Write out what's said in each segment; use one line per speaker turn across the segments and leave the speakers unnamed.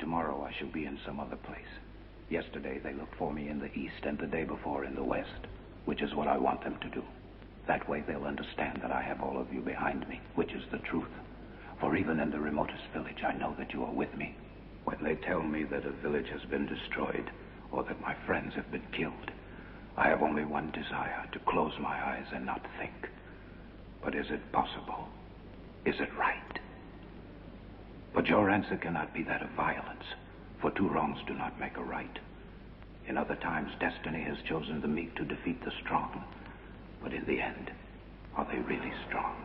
Tomorrow I shall be in some other place. Yesterday they looked for me in the east and the day before in the west, which is what I want them to do. That way they'll understand that I have all of you behind me, which is the truth. For even in the remotest village, I know that you are with me. When they tell me that a village has been destroyed, or that my friends have been killed, I have only one desire, to close my eyes and not think. But is it possible? Is it right? But your answer cannot be that of violence, for two wrongs do not make a right. In other times, destiny has chosen the meek to defeat the strong. But in the end, are they really strong?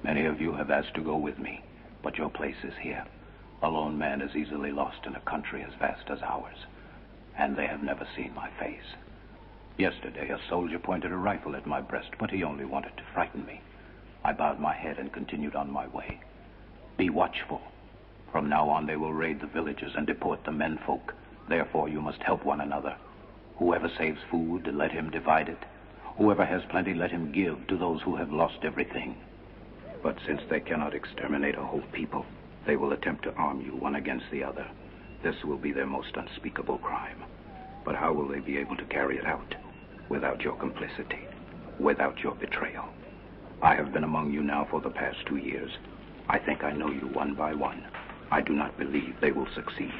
Many of you have asked to go with me, but your place is here. A lone man is easily lost in a country as vast as ours, and they have never seen my face. Yesterday, a soldier pointed a rifle at my breast, but he only wanted to frighten me. I bowed my head and continued on my way. Be watchful. From now on, they will raid the villages and deport the menfolk. Therefore, you must help one another. Whoever saves food, let him divide it. Whoever has plenty, let him give to those who have lost everything. But since they cannot exterminate a whole people, they will attempt to arm you one against the other. This will be their most unspeakable crime. But how will they be able to carry it out? Without your complicity, without your betrayal. I have been among you now for the past 2 years. I think I know you one by one. I do not believe they will succeed.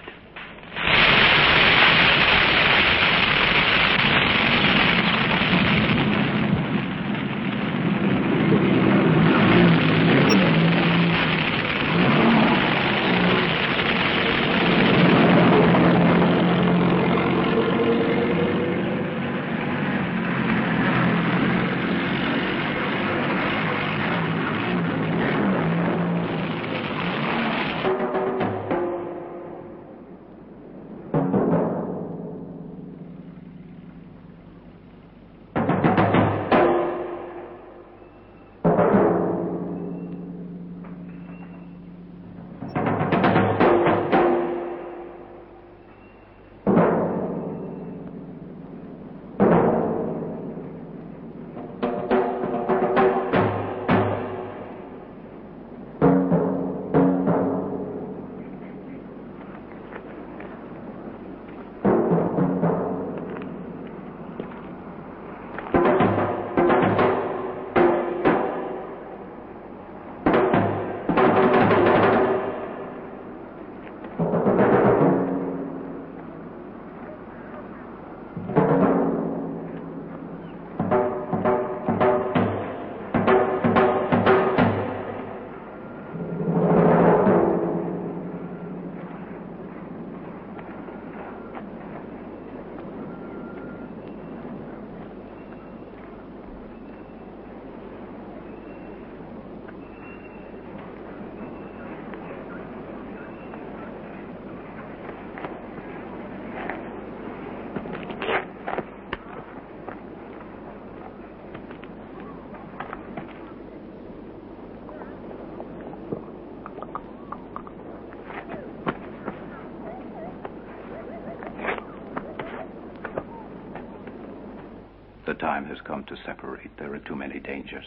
The time has come to separate. There are too many dangers.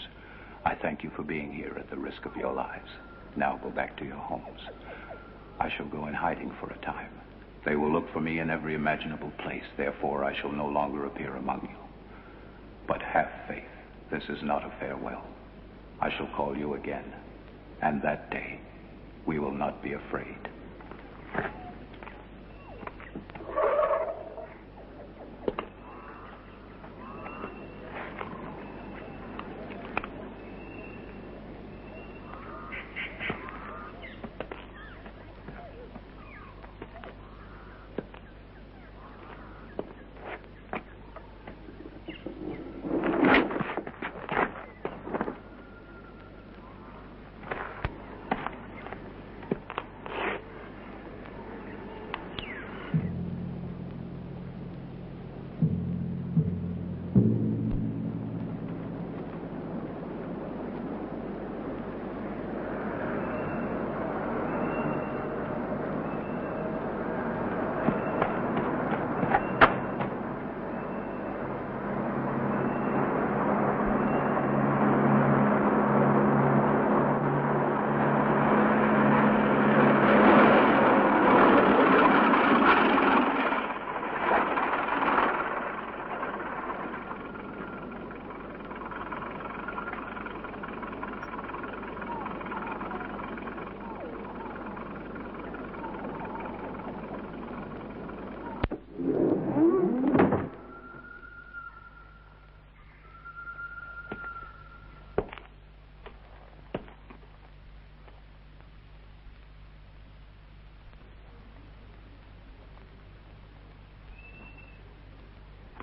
I thank you for being here at the risk of your lives. Now go back to your homes. I shall go in hiding for a time. They will look for me in every imaginable place. Therefore, I shall no longer appear among you. But have faith. This is not a farewell. I shall call you again. And that day, we will not be afraid.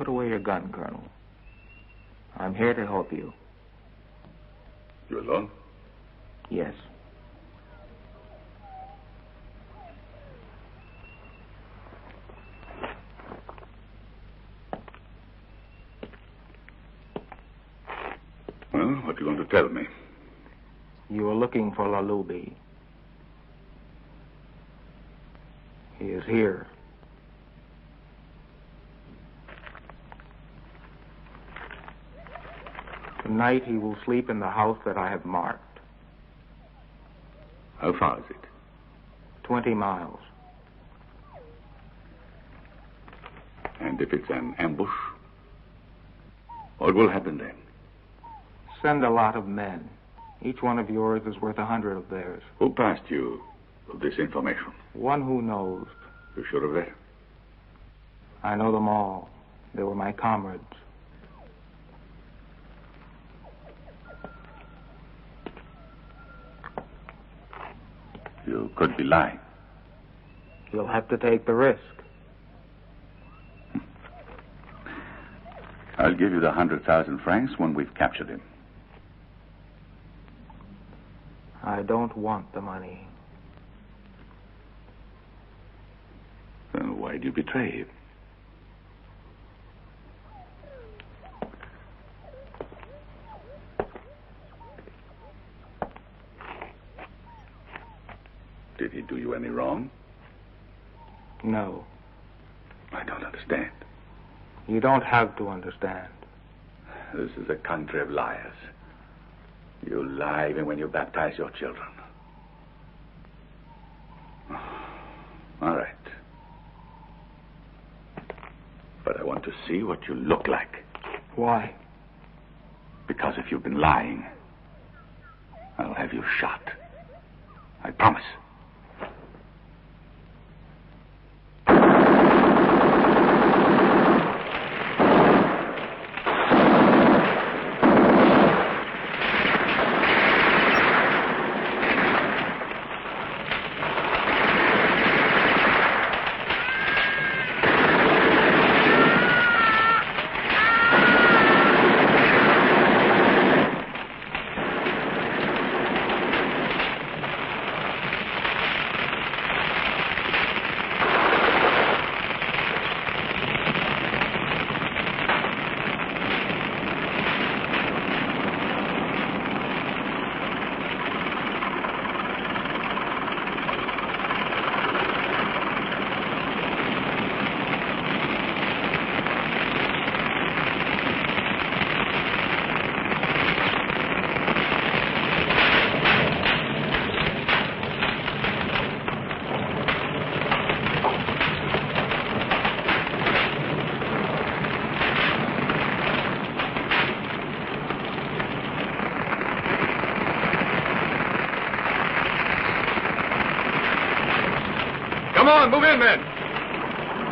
Put away your gun, Colonel. I'm here to help you.
You alone?
Yes.
Well, what are you going to tell me?
You were looking for Lalubi. He is here. Tonight he will sleep in the house that I have marked.
How far is it?
20 miles.
And if it's an ambush, what will happen then?
Send a lot of men. Each one of yours is worth 100 of theirs.
Who passed you this information?
One who knows.
You sure of that?
I know them all. They were my comrades.
You could be lying.
You'll have to take the risk.
I'll give you the 100,000 francs when we've captured him.
I don't want the money.
Then why do you betray him? Did he do you any wrong?
No.
I don't understand.
You don't have to understand.
This is a country of liars. You lie even when you baptize your children. All right. But I want to see what you look like.
Why?
Because if you've been lying, I'll have you shot. I promise.
Come on, move in, men.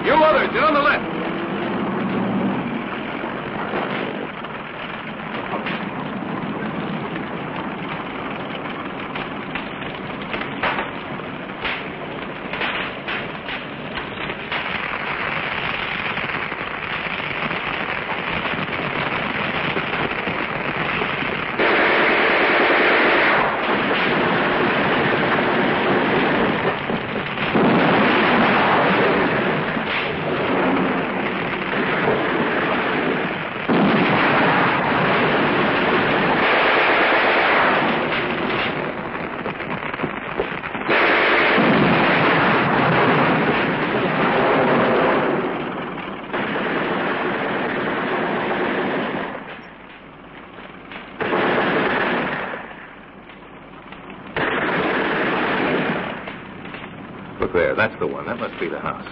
You others, get on the left.
There, that's the one. That must be the house.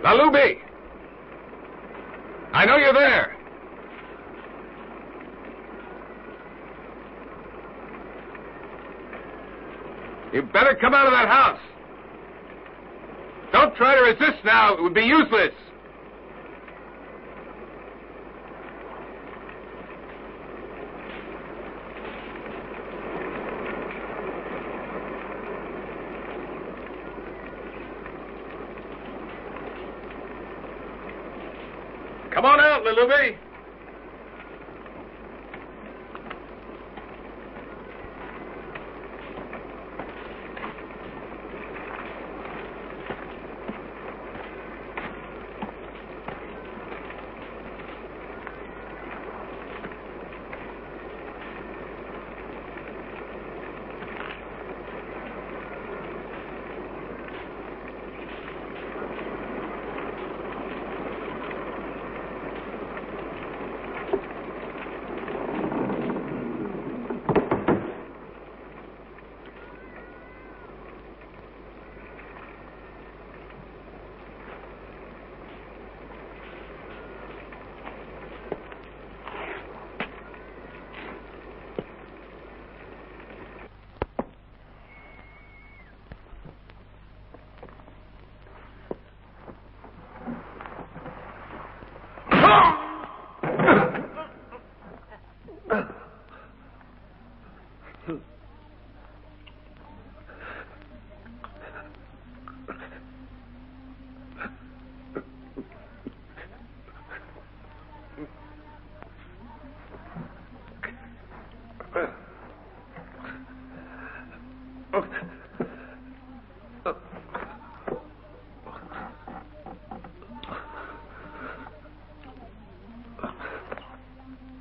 Lalubi! I know you're there. You better come out of that house. Don't try to resist now. It would be useless. Come on out, Lalubi.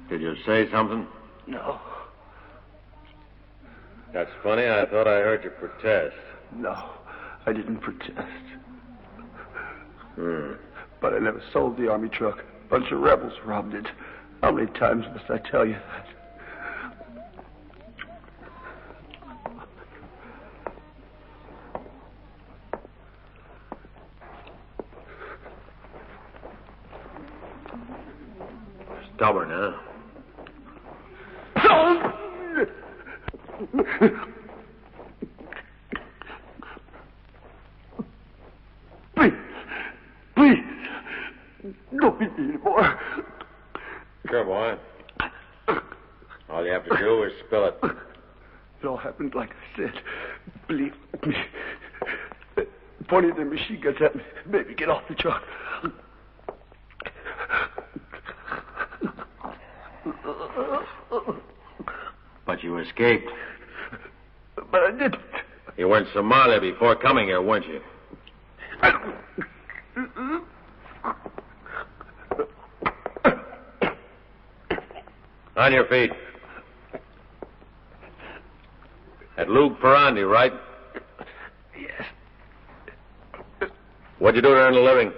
Did you say something?
No.
That's funny. I thought I heard you protest.
No, I didn't protest. But I never sold the army truck. A bunch of rebels robbed it. How many times must I tell you that?
Stubborn, huh?
Please, don't beat me anymore.
Sure, boy. All you have to do is spill it.
It all happened like I said. Believe me. Pointing their machine guns at me. Made me get off the truck.
But you escaped.
But I didn't.
You were in Somalia before coming here, weren't you? On your feet. At Lug Parandi, right?
Yes.
What'd you do to earn a living?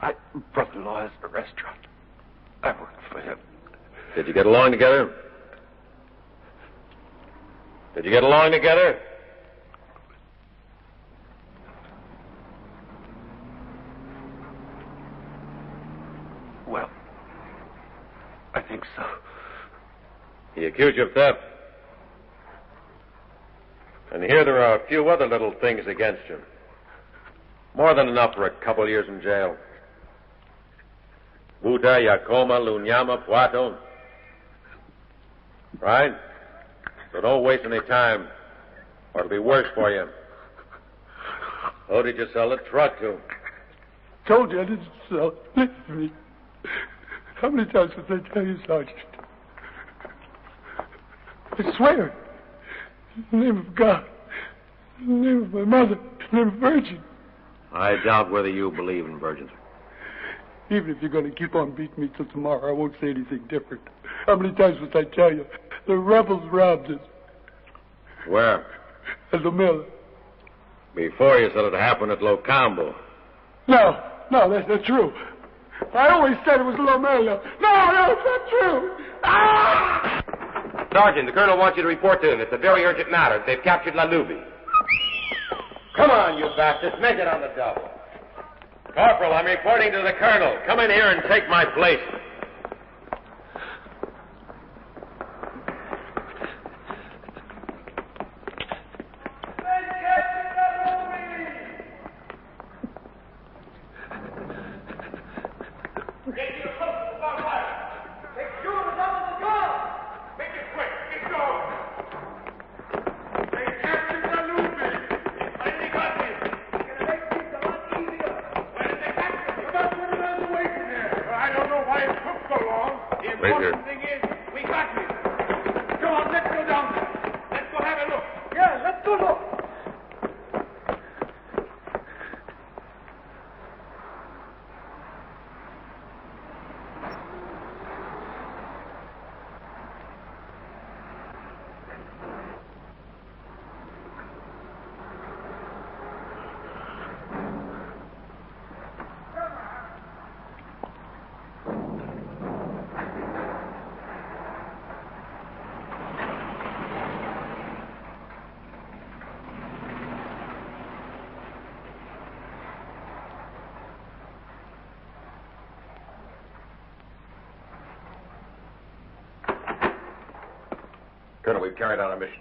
My brother-in-law has a restaurant. I worked for him.
Did you get along together? Did you get along together?
Well, I think so.
He accused you of theft. And here there are a few other little things against you. More than enough for a couple years in jail. Buta, Yakoma, Lunyama, Puato. Right? So don't waste any time, or it'll be worse for you. Who did you sell the truck to?
Told you I didn't sell. Listen to me. How many times must I tell you, Sergeant? I swear. In the name of God. In the name of my mother. In the name of Virgin.
I doubt whether you believe in virgins.
Even if you're going to keep on beating me till tomorrow, I won't say anything different. How many times must I tell you? The rebels robbed us.
Where?
At the mill.
Before you said it happened at Locambo.
No, that's not true. I always said it was Lomelo. No, it's not true. Ah!
Sergeant, the colonel wants you to report to him. It's a very urgent matter. They've captured Lalubi.
Come on, you bastards. Make it on the double. Corporal, I'm reporting to the colonel. Come in here and take my place. Colonel, we've carried out our mission.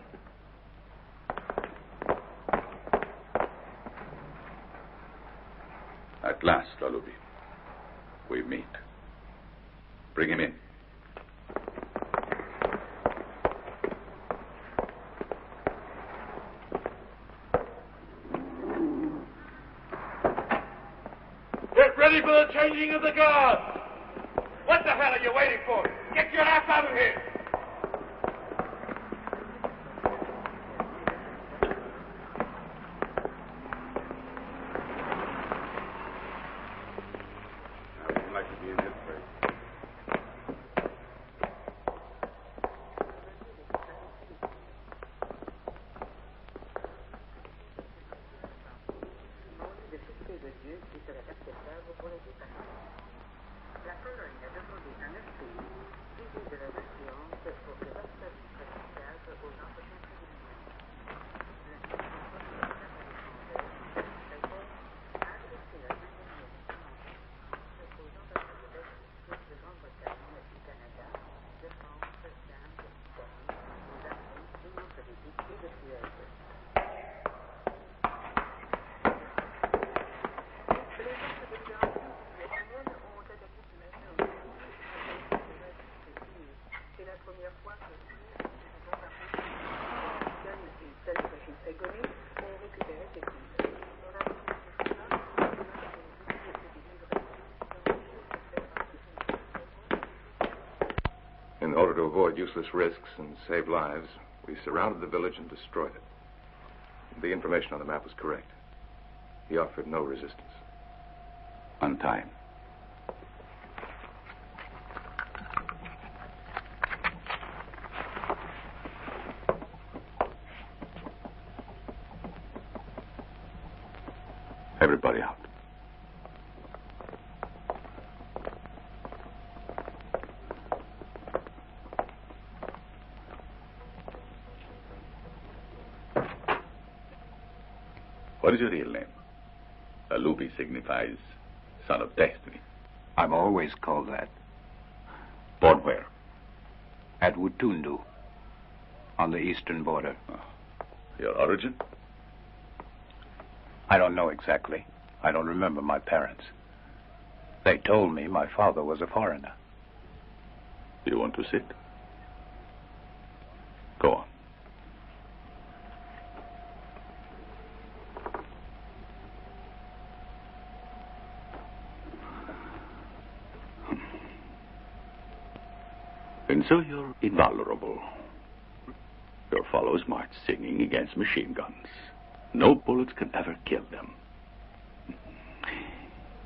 At last, Lalubi. We meet. Bring him in.
Get ready for the changing of the guard. What the hell are you waiting for? Get your ass out of here.
In order to avoid useless risks and save lives, we surrounded the village and destroyed it. The information on the map was correct. He offered no resistance.
On time. Everybody out. What is your real name? Lalubi signifies son of destiny.
I'm always called that.
Born where?
At Wutundu, on the eastern border.
Your origin?
I don't know exactly. I don't remember my parents. They told me my father was a foreigner.
Do you want to sit? Go on. And so you're invulnerable. Your followers march singing against machine guns. No bullets can ever kill them.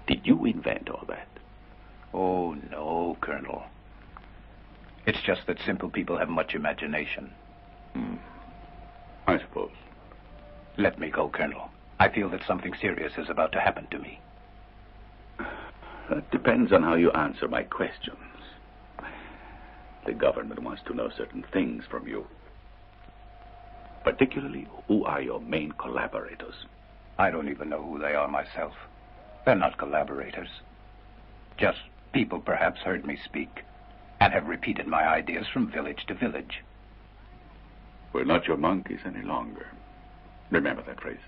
Did you invent all that?
Oh, no, Colonel. It's just that simple people have much imagination.
I suppose.
Let me go, Colonel. I feel that something serious is about to happen to me.
That depends on how you answer my questions. The government wants to know certain things from you. Particularly, who are your main collaborators?
I don't even know who they are myself. They're not collaborators. Just people perhaps heard me speak and have repeated my ideas from village to village.
We're not your monkeys any longer. Remember that phrase?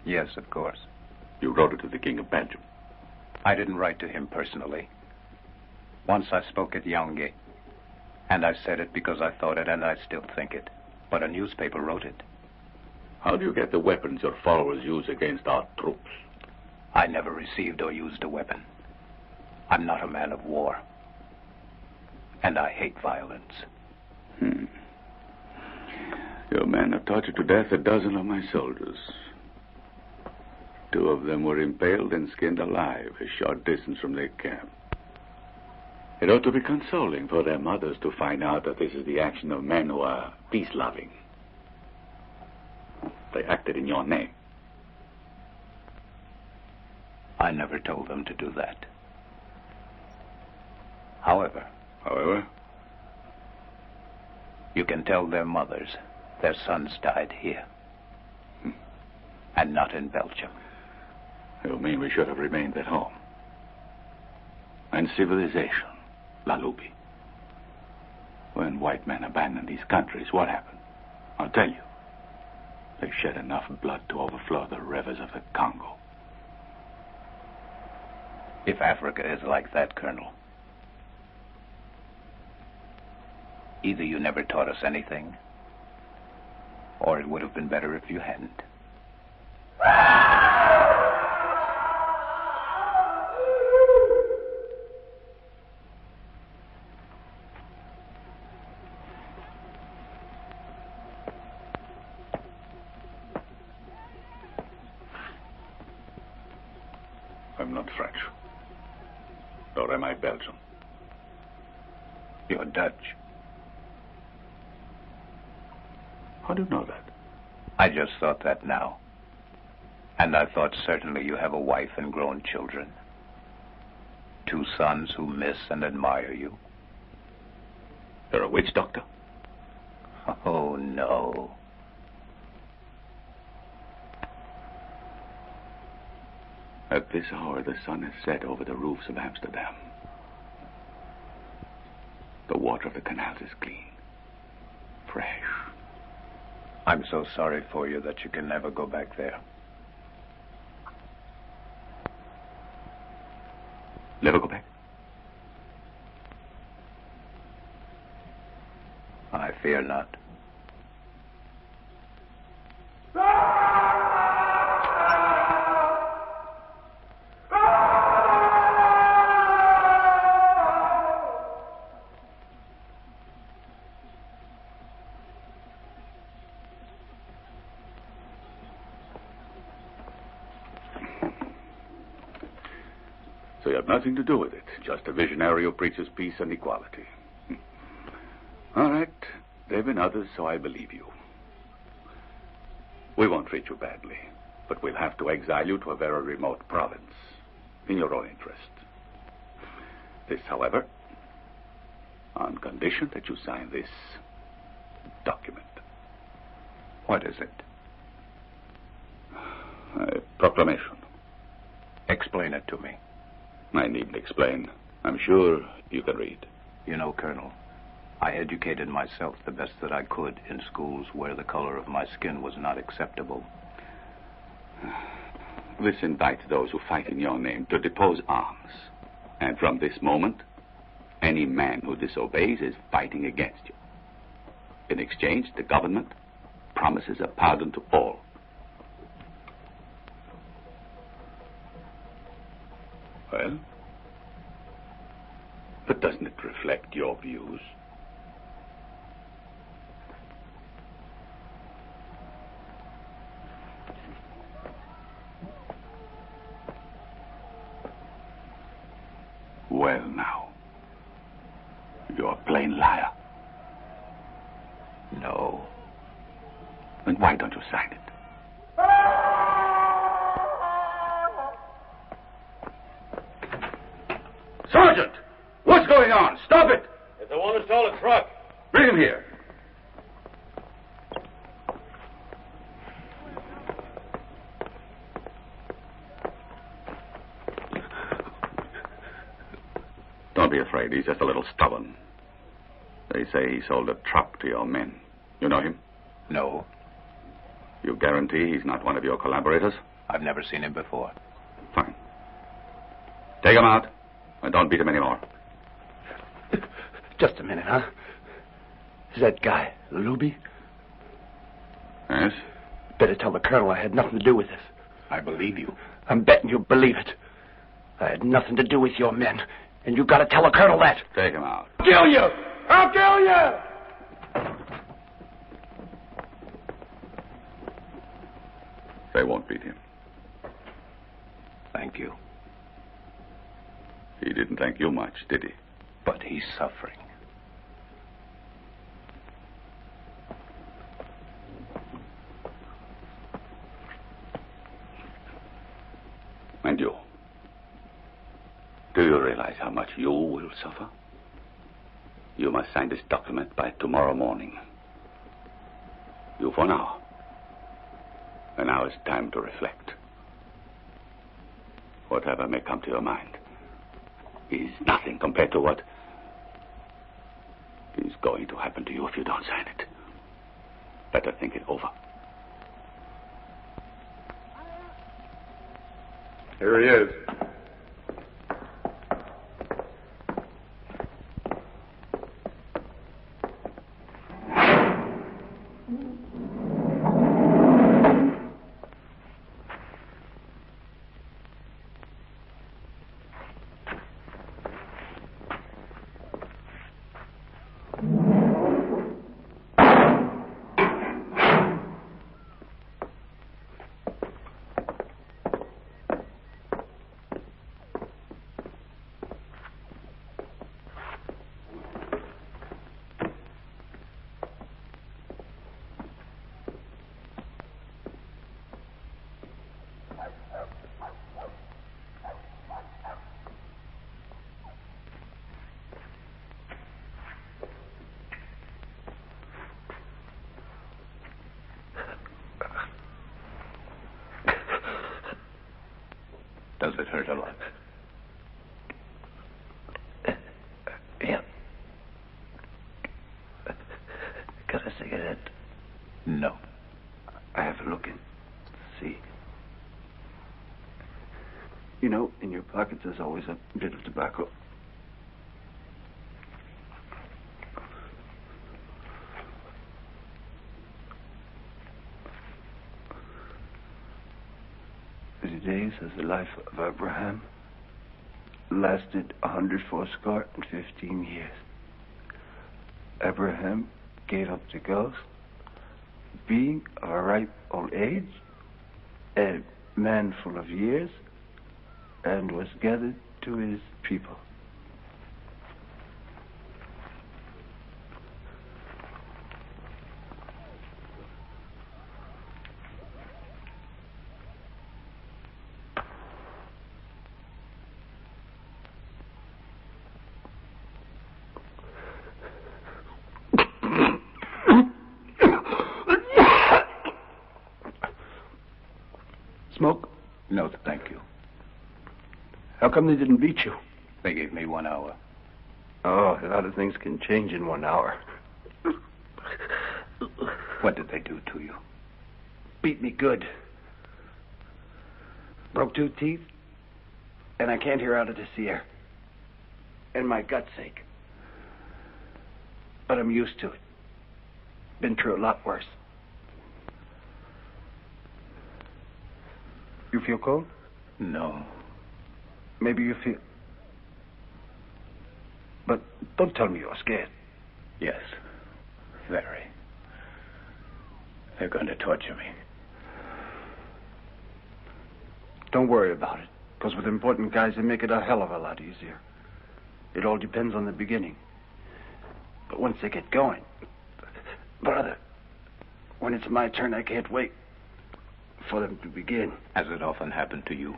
Yes, of course.
You wrote it to the King of Belgium.
I didn't write to him personally. Once I spoke at Yaoundé, and I said it because I thought it and I still think it. But a newspaper wrote it.
How do you get the weapons your followers use against our troops?
I never received or used a weapon. I'm not a man of war. And I hate violence.
Your men have tortured to death a dozen of my soldiers. 2 of them were impaled and skinned alive a short distance from their camp. It ought to be consoling for their mothers to find out that this is the action of men who are peace-loving. They acted in your name.
I never told them to do that. However, you can tell their mothers their sons died here. And not in Belgium.
You mean we should have remained at home? And civilization, Lalubi. When white men abandoned these countries, what happened? I'll tell you. They shed enough blood to overflow the rivers of the Congo.
If Africa is like that, Colonel, either you never taught us anything, or it would have been better if you hadn't.
I'm not French. Nor am I Belgian.
You're Dutch.
How do you know that?
I just thought that now. And I thought certainly you have a wife and grown children. 2 sons who miss and admire you.
You're a witch doctor?
Oh, no.
At this hour, the sun has set over the roofs of Amsterdam. The water of the canals is clean, fresh.
I'm so sorry for you that you can never go back there.
Never go back?
I fear not.
So you have nothing to do with it, just a visionary who preaches peace and equality. All right, there have been others, so I believe you. We won't treat you badly, but we'll have to exile you to a very remote province, in your own interest. This, however, on condition that you sign this document.
What is it?
A proclamation.
Explain it to me.
I needn't explain. I'm sure you can read.
You know, Colonel, I educated myself the best that I could in schools where the color of my skin was not acceptable.
This indicts those who fight in your name to depose arms. And from this moment, any man who disobeys is fighting against you. In exchange, the government promises a pardon to all. Well, but doesn't it reflect your views? Well, now, you're a plain liar.
No.
Then why don't you sign it? Sergeant! What's going on? Stop it!
It's the one who stole a truck.
Bring him here. Don't be afraid. He's just a little stubborn. They say he sold a truck to your men. You know him?
No.
You guarantee he's not one of your collaborators?
I've never seen him before.
Fine. Take him out, and don't beat him anymore.
Just a minute, huh? Is that guy Lalubi?
Yes?
Better tell the colonel I had nothing to do with this.
I believe you.
I'm betting you believe it. I had nothing to do with your men, and you gotta tell the colonel that.
Take him out.
Kill you! I'll kill you!
They won't beat him.
Thank you.
He didn't thank you much, did he?
But he's suffering.
And you? Do you realize how much you will suffer? You must sign this document by tomorrow morning. You for now. And now is time to reflect. Whatever may come to your mind is nothing compared to what is going to happen to you if you don't sign it. Better think it over.
Here he is.
Does it hurt a lot?
Yeah. Got a cigarette?
No.
I have a look in. See. You know, in your pocket there's always a bit of tobacco. Today says the life of Abraham lasted 115 years. Abraham gave up the ghost, being of a ripe old age, a man full of years, and was gathered to his people. Smoke?
No, thank you.
How come they didn't beat you?
They gave me 1 hour.
Oh, a lot of things can change in 1 hour.
What did they do to you?
Beat me good. Broke 2 teeth, and I can't hear out of this ear. And my guts ache. But I'm used to it. Been through a lot worse. You feel cold?
No.
Maybe you feel... But don't tell me you're scared.
Yes. Very. They're going to torture me.
Don't worry about it. Because with important guys, they make it a hell of a lot easier. It all depends on the beginning. But once they get going... Brother, when it's my turn, I can't wait for them to begin.
Has it often happened to you?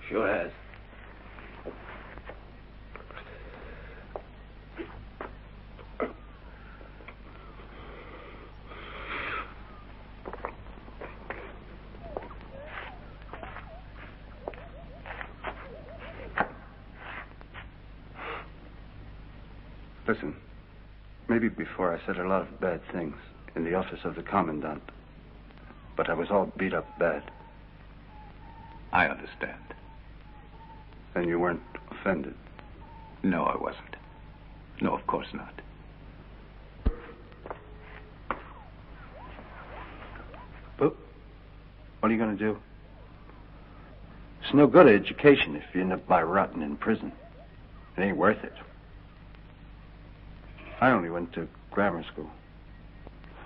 Sure has. Listen, maybe before I said a lot of bad things in the office of the commandant, but I was all beat up bad.
I understand.
Then you weren't offended?
No, I wasn't. No, of course not.
But what are you going to do? It's no good education if you end up by rotting in prison. It ain't worth it. I only went to grammar school.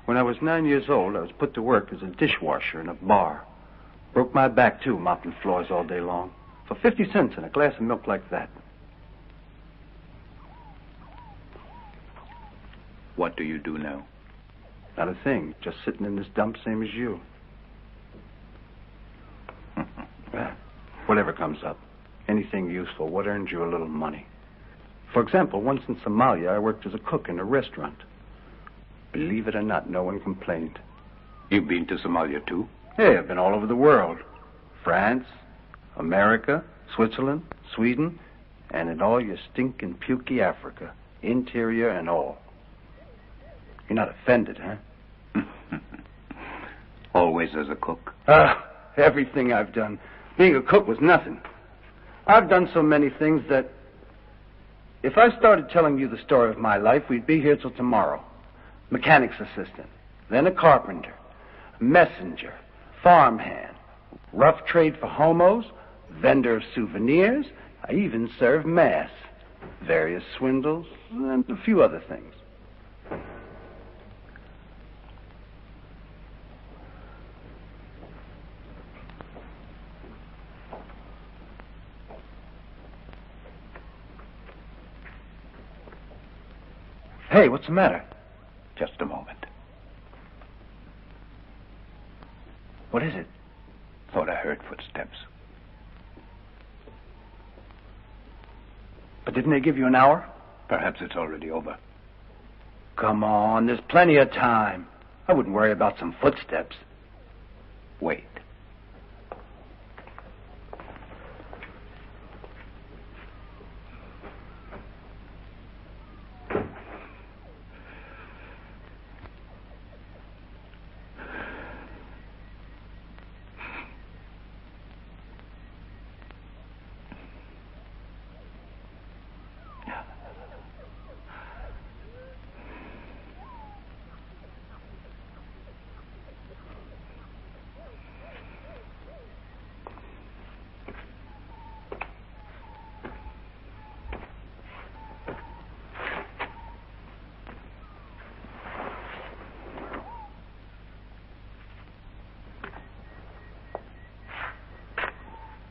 When I was 9 years old, I was put to work as a dishwasher in a bar. Broke my back, too, mopping floors all day long. For 50 cents and a glass of milk like that.
What do you do now?
Not a thing. Just sitting in this dump, same as you. Whatever comes up. Anything useful. What earns you a little money? For example, once in Somalia, I worked as a cook in a restaurant. Believe it or not, no one complained.
You've been to Somalia, too?
Hey, I've been all over the world. France, America, Switzerland, Sweden, and in all your stinking, pukey Africa. Interior and all. You're not offended, huh?
Always as a cook?
Everything I've done. Being a cook was nothing. I've done so many things that if I started telling you the story of my life, we'd be here till tomorrow. Mechanic's assistant, then a carpenter, messenger, farmhand, rough trade for homos, vendor of souvenirs. I even served mass, various swindles, and a few other things. Hey, what's the matter?
Just a moment.
What is it?
Thought I heard footsteps.
But didn't they give you an hour?
Perhaps it's already over.
Come on, there's plenty of time. I wouldn't worry about some footsteps.
Wait.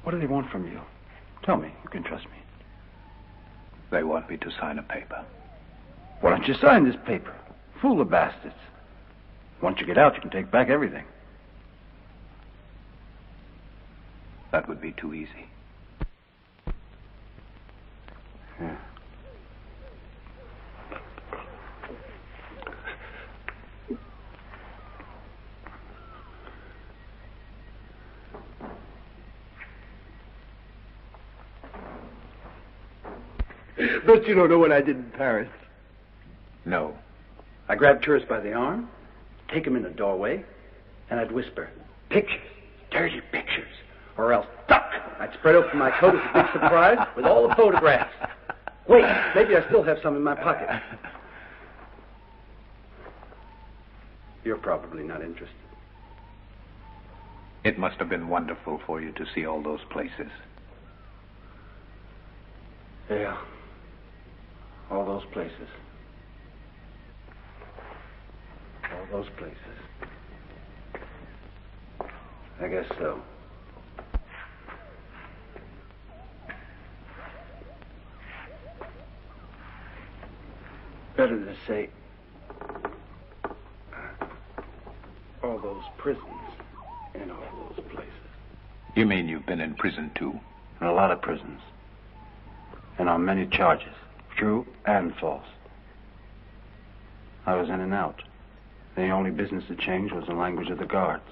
What do they want from you? Tell me. You can trust me.
They want me to sign a paper.
Why don't you sign this paper? Fool the bastards. Once you get out, you can take back everything.
That would be too easy.
Yeah. But you don't know what I did in Paris.
No.
I grabbed tourists by the arm, take them in the doorway, and I'd whisper, "Pictures, dirty pictures," or else, "Duck!" I'd spread open my coat as a big surprise with all the photographs. Wait, maybe I still have some in my pocket. You're probably not interested.
It must have been wonderful for you to see all those places.
Yeah. All those places. All those places. I guess so. Better to say all those prisons and all those places.
You mean you've been in prison, too?
In a lot of prisons. And on many charges, true and false. I was in and out. The only business that changed was the language of the guards.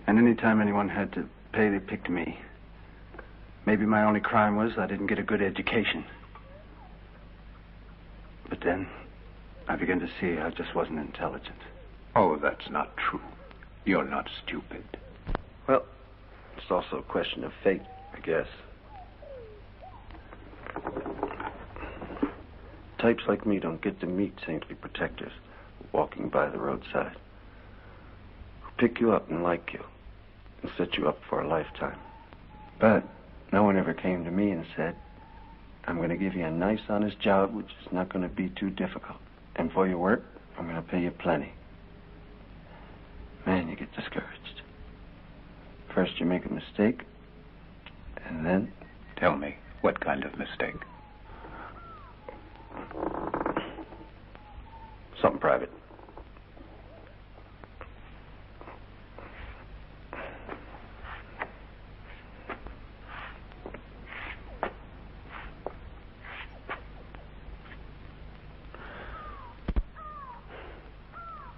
And any time anyone had to pay, they picked me. Maybe my only crime was I didn't get a good education. then I began to see I just wasn't intelligent.
Oh, that's not true. You're not stupid.
Well, it's also a question of fate, I guess. Types like me don't get to meet saintly protectors walking by the roadside who pick you up and like you and set you up for a lifetime. But no one ever came to me and said, I'm going to give you a nice, honest job which is not going to be too difficult. And for your work, I'm going to pay you plenty. Man, you get discouraged. First you make a mistake, and then...
Tell me, what kind of mistake?
Something private.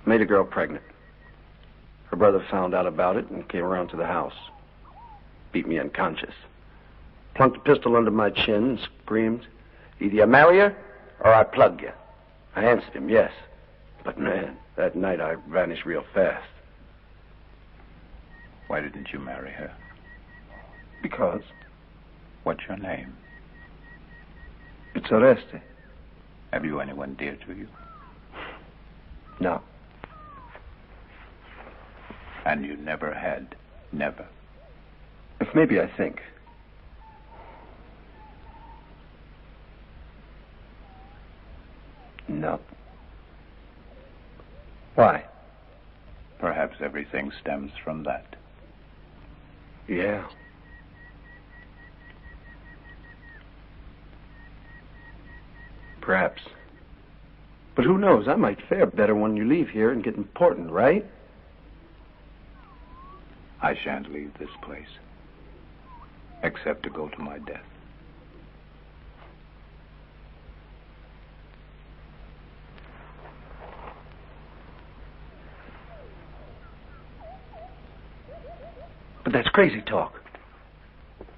Made a girl pregnant. Her brother found out about it and came around to the house. Beat me unconscious. Plunked a pistol under my chin and screamed, either you marry her or I plug you. I answered him, yes. But man, that night I vanished real fast.
Why didn't you marry her?
Because?
What's your name?
It's Oreste.
Have you anyone dear to you?
No.
And you never had? Never?
If maybe I think. No. Why?
Perhaps everything stems from that.
Yeah. Perhaps. But who knows? I might fare better when you leave here and get important, right?
I shan't leave this place, except to go to my death.
But that's crazy talk.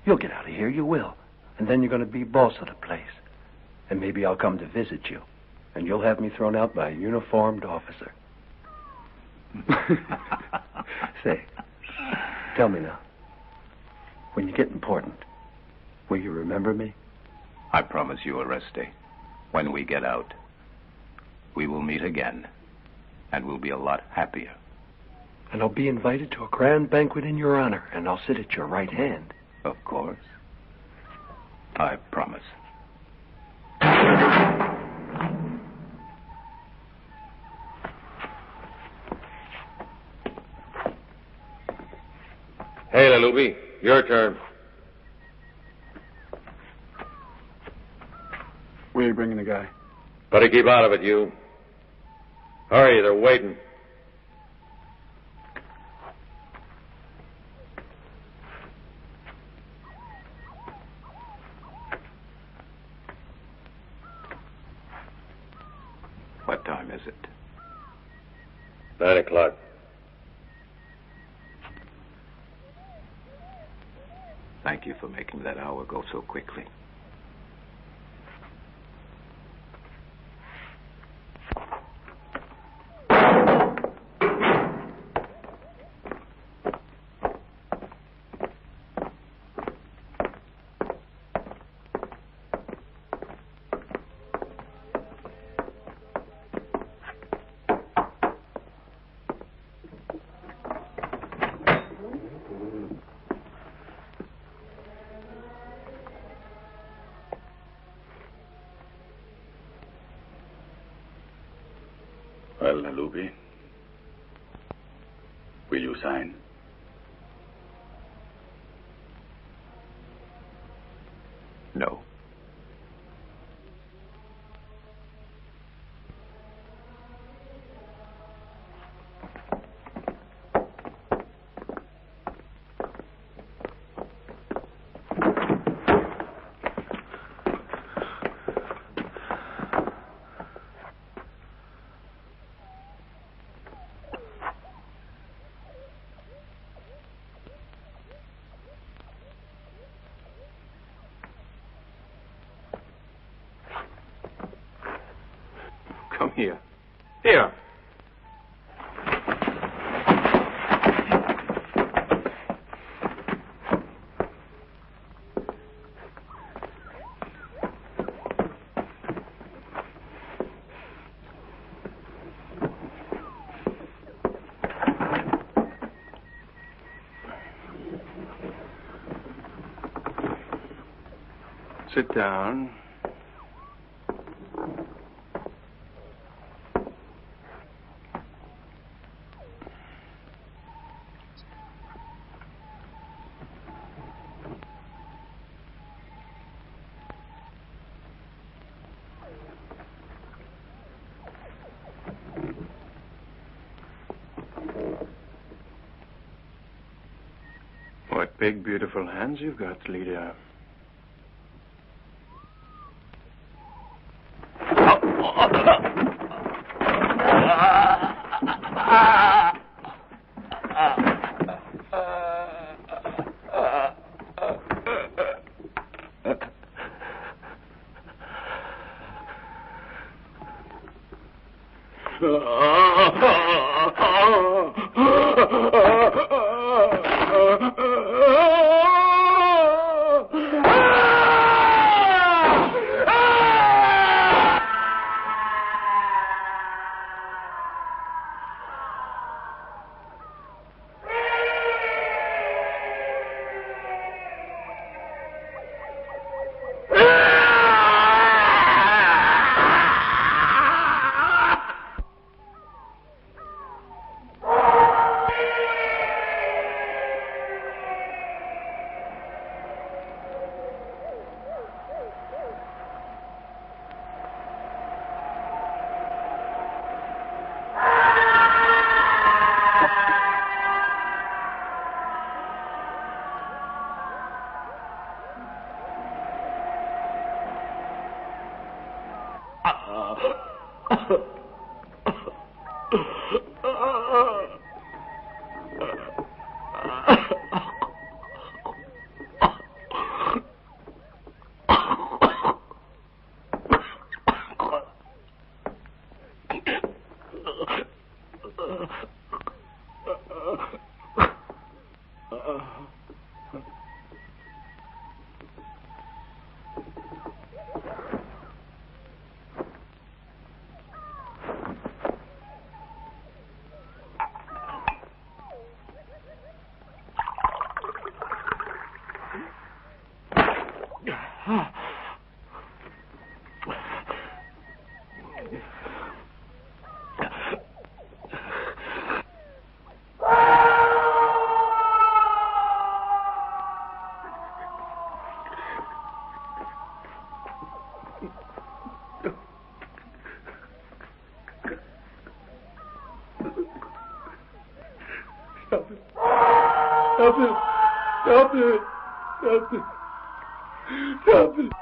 You'll get out of here, you will. And then you're going to be boss of the place. And maybe I'll come to visit you. And you'll have me thrown out by a uniformed officer. Say, tell me now. When you get important, will you remember me?
I promise you, Oreste, when we get out, we will meet again. And we'll be a lot happier.
And I'll be invited to a grand banquet in your honor, and I'll sit at your right hand.
Of course. I promise.
Hey, Lalubi, your turn.
Where are you bringing the guy?
Better keep out of it, you. Hurry, they're waiting.
What time is it?
9 o'clock.
Thank you for making that hour go so quickly.
Well, Lalubi, will you sign?
No.
here. Here. Sit down. What big, beautiful hands you've got, leader.
Stop it. Stop it. Stop it. Stop it.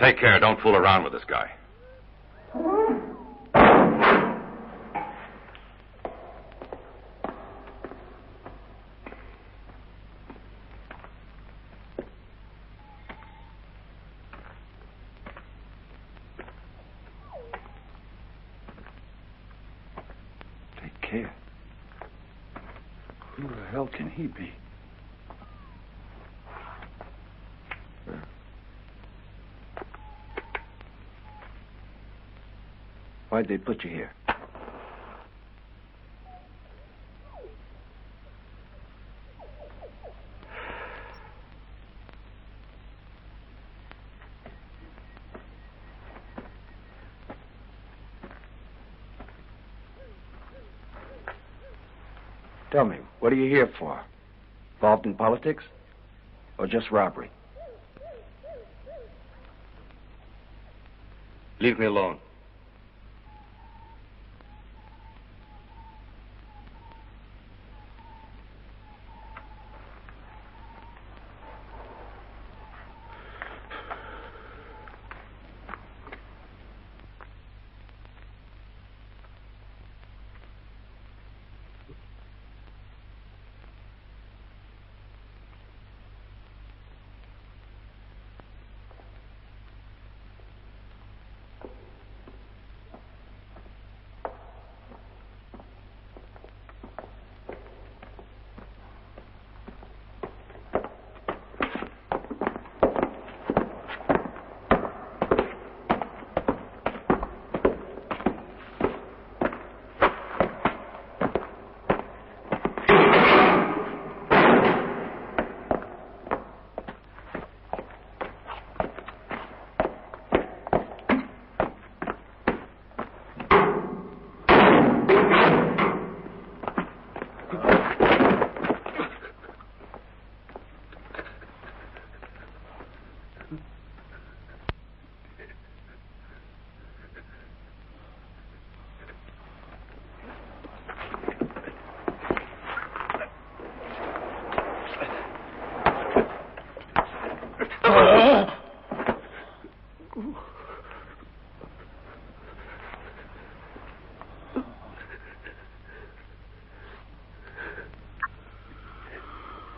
Take care. Don't fool around with this guy.
Take care. Who the hell can he be? Why'd they put you here? Tell me, what are you here for? Involved in politics? Or just robbery?
Leave me alone.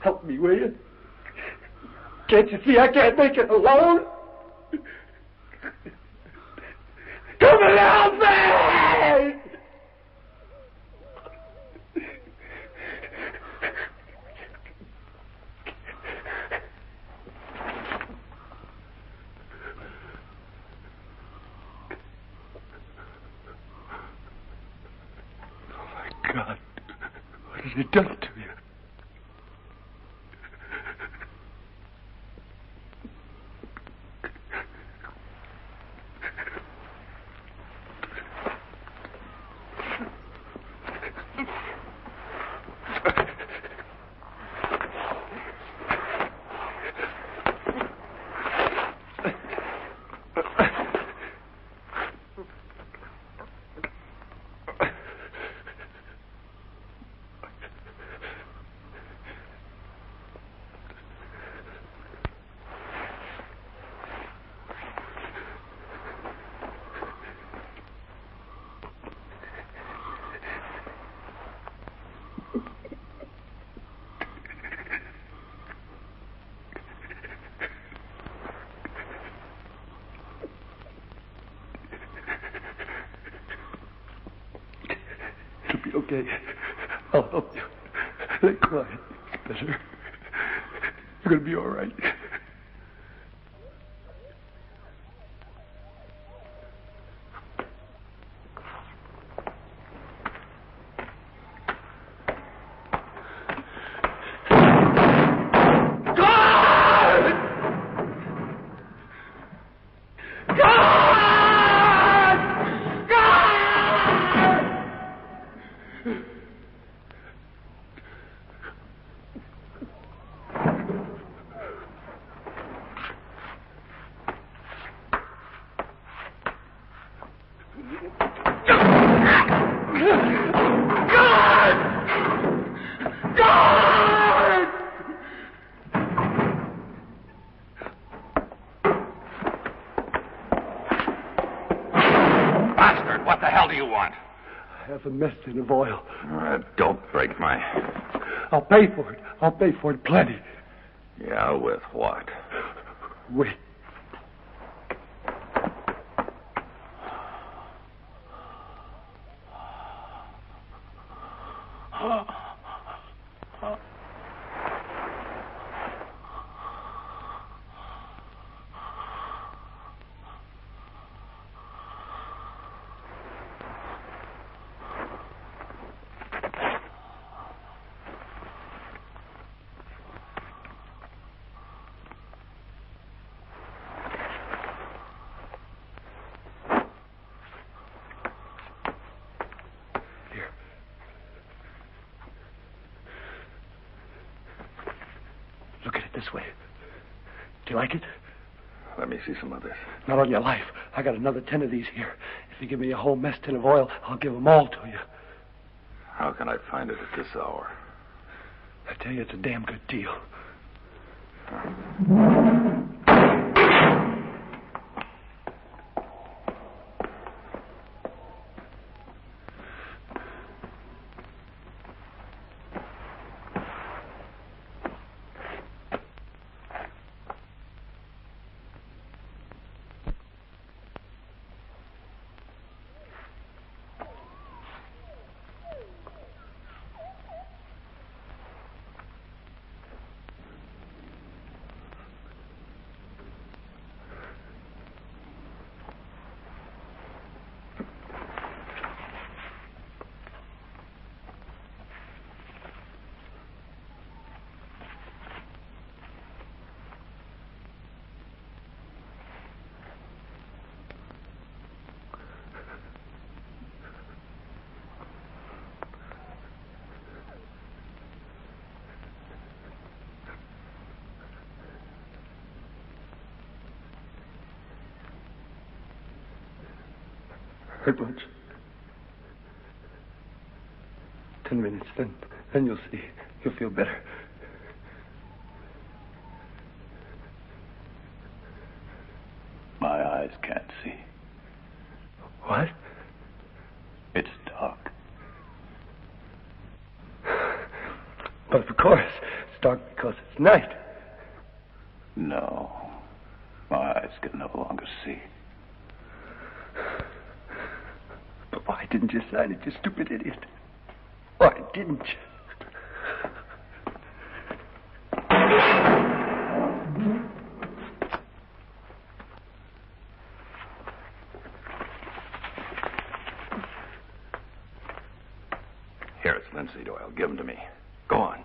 Help me, will you? Can't you see I can't make it alone? Come and help me! Oh, my God. What has he done to you? Okay, I'll help you. Lay quiet. It's better. You're going to be all right.
you want?
I have a mess tin of oil.
Don't break my...
I'll pay for it. I'll pay for it plenty.
Yeah, with what?
Wait. Look at it this way. Do you like it?
Let me see some of this.
Not on your life. I got another 10 of these here. If you give me a whole mess tin of oil, I'll give them all to you.
How can I find it at this hour?
I tell you, it's a damn good deal. Hurt much? 10 minutes, then you'll see. You'll feel better.
My eyes can't see.
What?
It's dark.
But of course, it's dark because it's night.
No. My eyes can no longer see.
But why didn't you sign it, you stupid idiot? Why didn't you?
Here, it's linseed oil. Give them to me. Go on.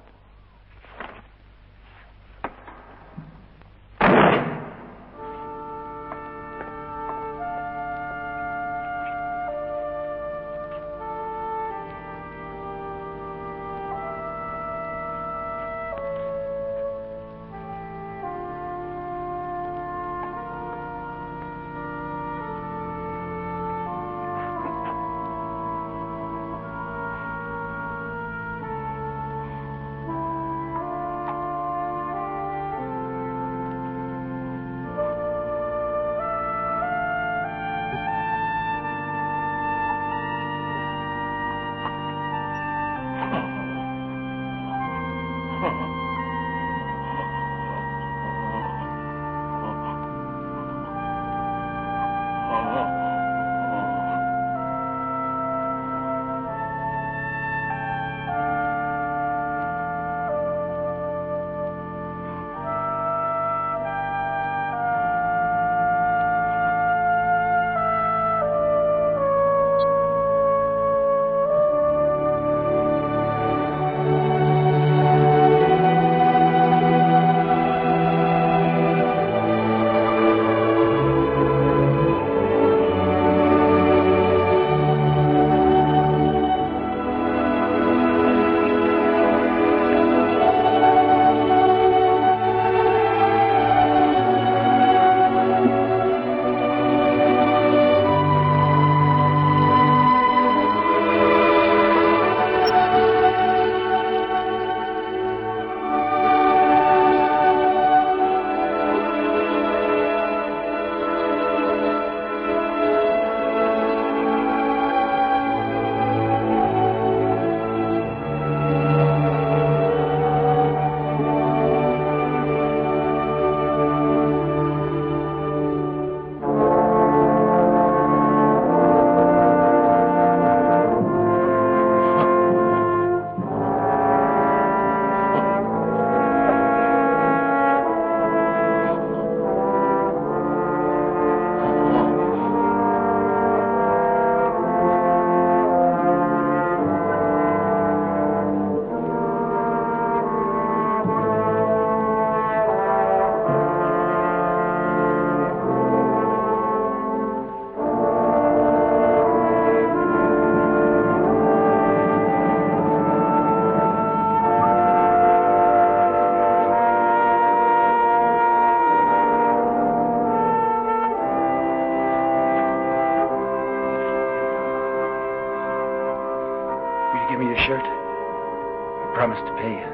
shirt. I promise to pay you.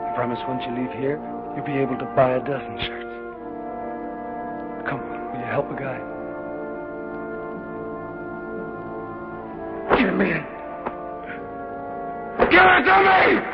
I promise once you leave here, you'll be able to buy a dozen shirts. Come on, will you help a guy? Give me it! Give it to me!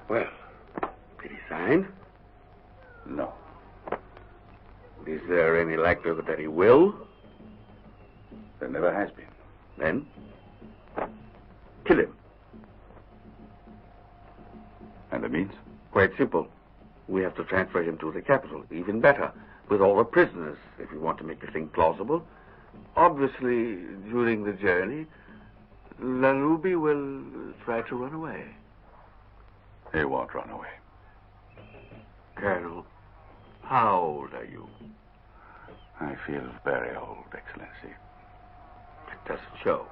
Well, did he sign?
No.
Is there any likelihood that he will?
There never has been.
Then, kill him.
And the means?
Quite simple. We have to transfer him to the capital. Even better, with all the prisoners, if we want to make the thing plausible. Obviously, during the journey, Lalubi will try to run away.
He won't run away.
Colonel, how old are you?
I feel very old, Excellency.
It doesn't show.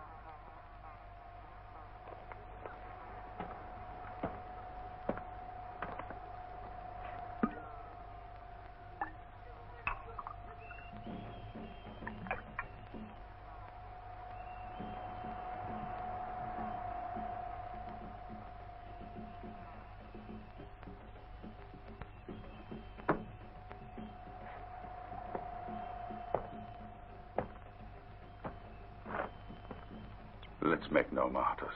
Let's make no martyrs.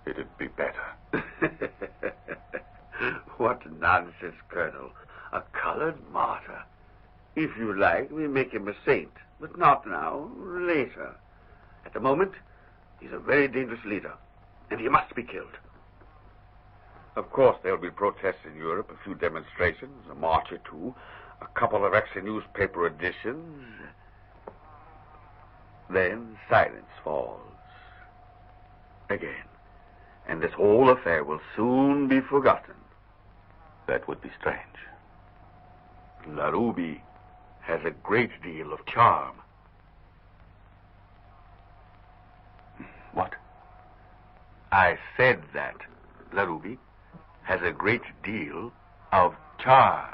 It'd be better.
What nonsense, Colonel. A colored martyr. If you like, we make him a saint. But not now, later. At the moment, he's a very dangerous leader. And he must be killed. Of course, there'll be protests in Europe, a few demonstrations, a march or two, a couple of extra newspaper editions. Then silence falls. Again. And this whole affair will soon be forgotten.
That would be strange.
Lalubi has a great deal of charm.
What?
I said that Lalubi has a great deal of charm.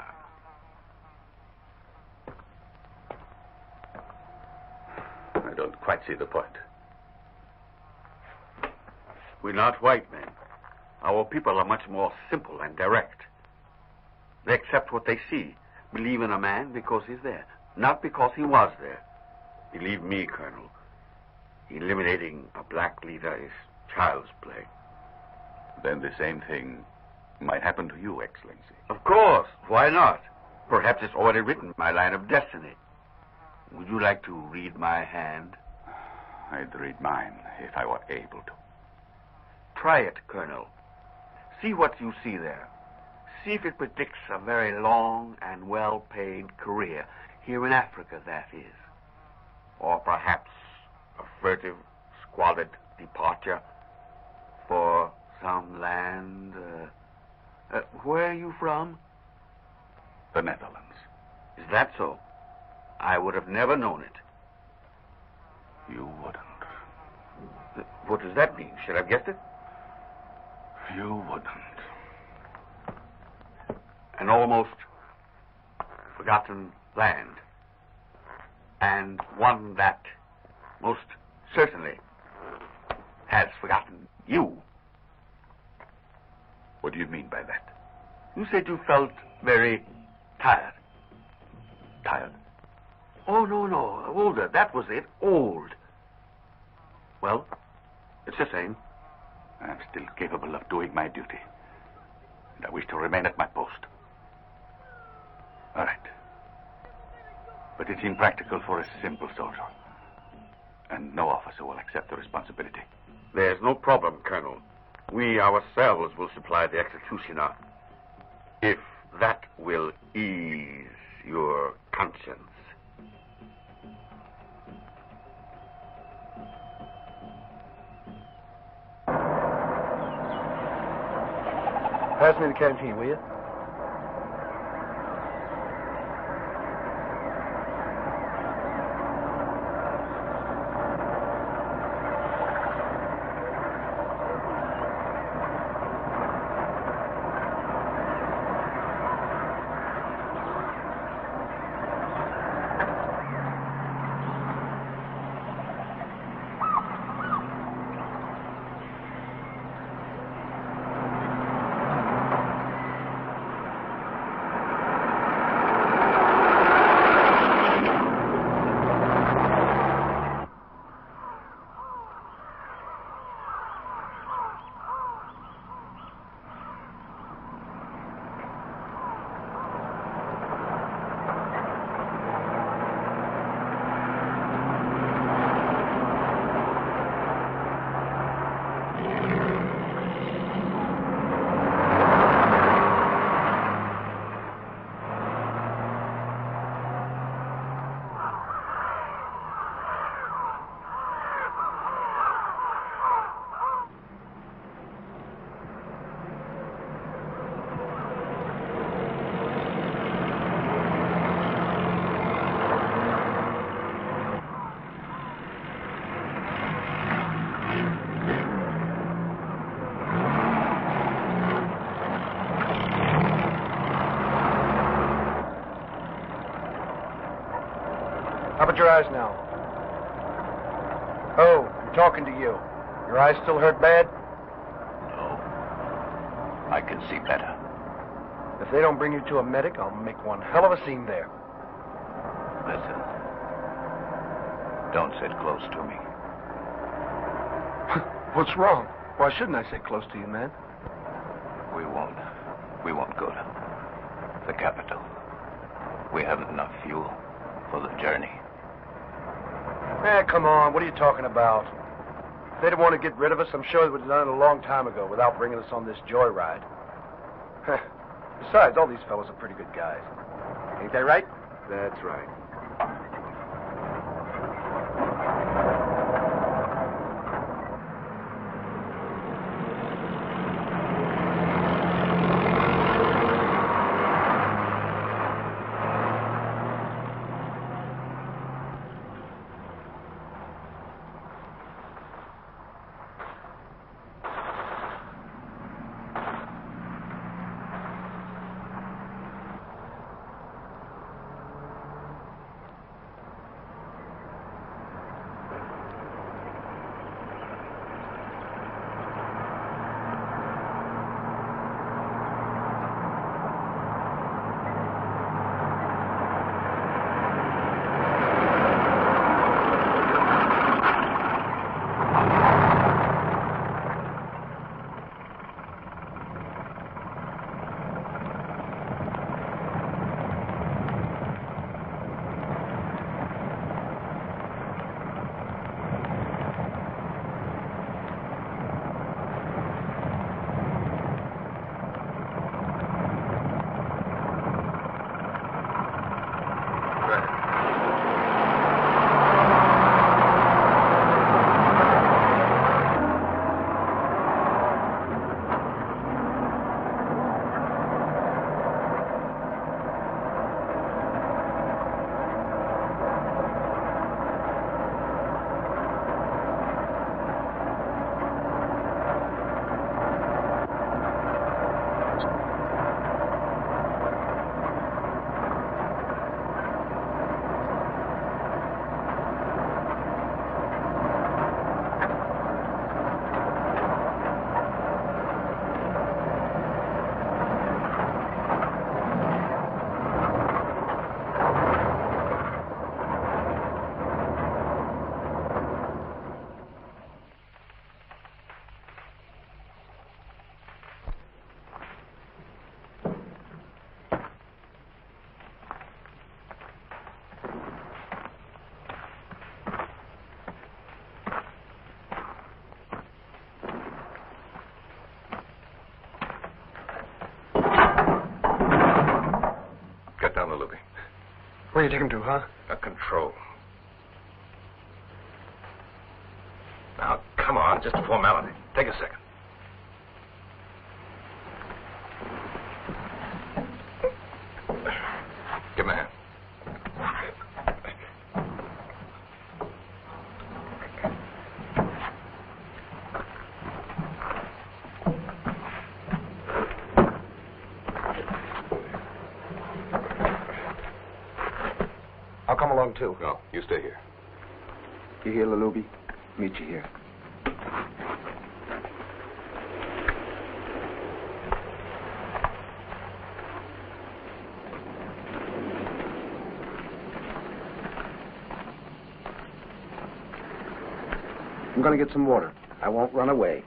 don't quite see the point.
We're not white men. Our people are much more simple and direct. They accept what they see, believe in a man because he's there, not because he was there. Believe me, Colonel, eliminating a black leader is child's play.
Then the same thing might happen to you, Excellency.
Of course. Why not? Perhaps it's already written, my line of destiny. Would you like to read my hand?
I'd read mine if I were able to.
Try it, Colonel. See what you see there. See if it predicts a very long and well-paid career, here in Africa, that is. Or perhaps a furtive, squalid departure for some land. Where are you from?
The Netherlands.
Is that so? I would have never known it.
You wouldn't.
What does that mean? Should I have guessed it?
You wouldn't.
An almost forgotten land. And one that most certainly has forgotten you.
What do you mean by that?
You said you felt very tired.
Tired?
Oh, no. Older. That was it. Old. Well, it's the same.
I'm still capable of doing my duty. And I wish to remain at my post. All right. But it's impractical for a simple soldier. And no officer will accept the responsibility.
There's no problem, Colonel. We ourselves will supply the executioner. If that will ease your conscience.
Pass me the canteen, will you? How about your eyes now? Oh, I'm talking to you. Your eyes still hurt bad?
No. I can see better.
If they don't bring you to a medic, I'll make one hell of a scene there.
Listen. Don't sit close to me.
What's wrong? Why shouldn't I sit close to you, man?
We won't go to the capital. We haven't enough fuel for the journey.
Man, come on. What are you talking about? If they didn't want to get rid of us, I'm sure they would have done it a long time ago without bringing us on this joyride. Besides, all these fellows are pretty good guys. Ain't that right?
That's right.
Where you take him to, huh?
Control. Now, come on, just a formality. Take a second. Give him a hand.
I'll come along, too.
No, you stay here.
You hear, Lalubi? Meet you here. I'm going to get some water. I won't run away.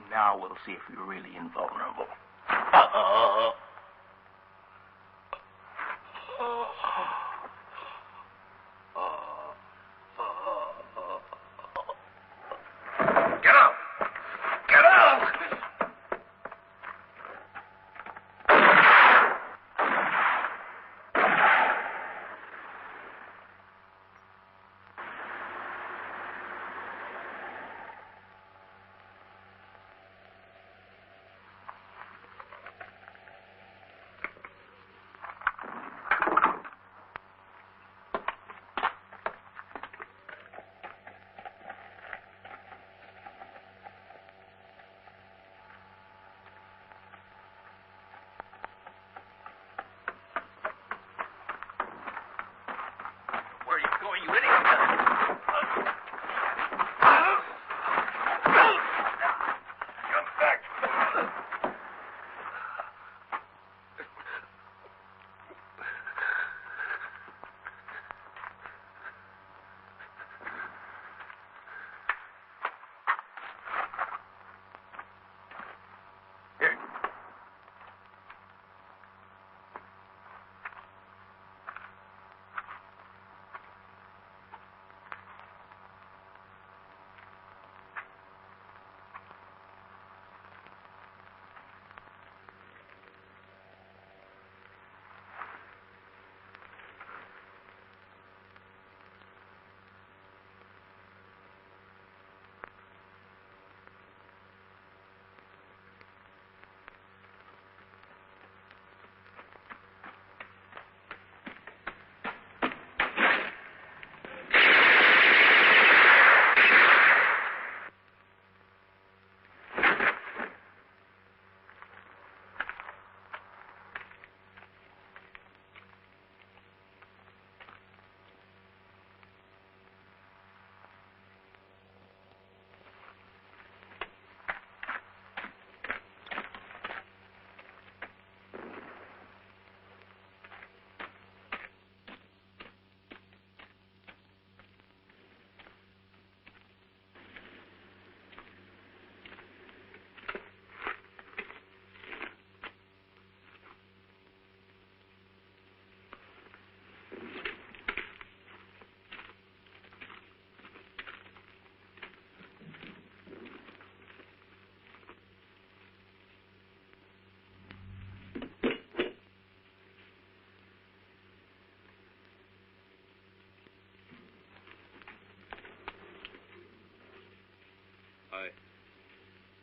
Now we'll see if you're really invulnerable.
Get out! Get out!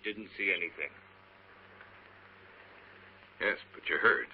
didn't see anything.
Yes, but you heard.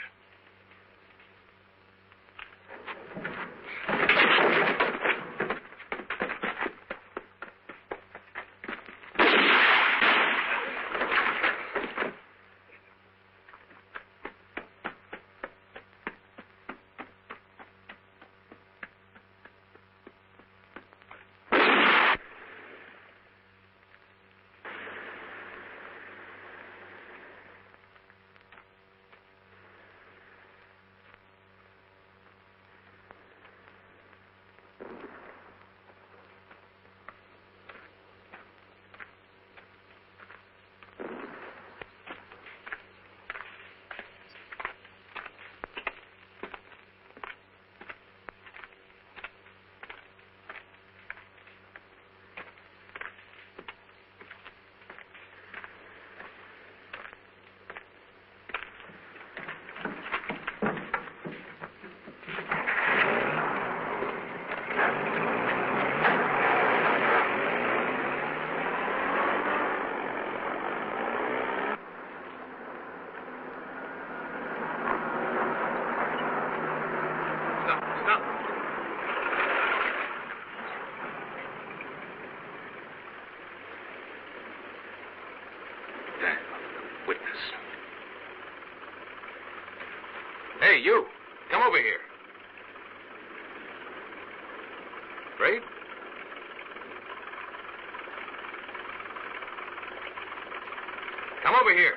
Hey, you. Come over here. Straight? Come over here.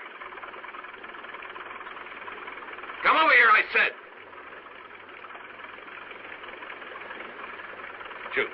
Come over here, I said. Shoot.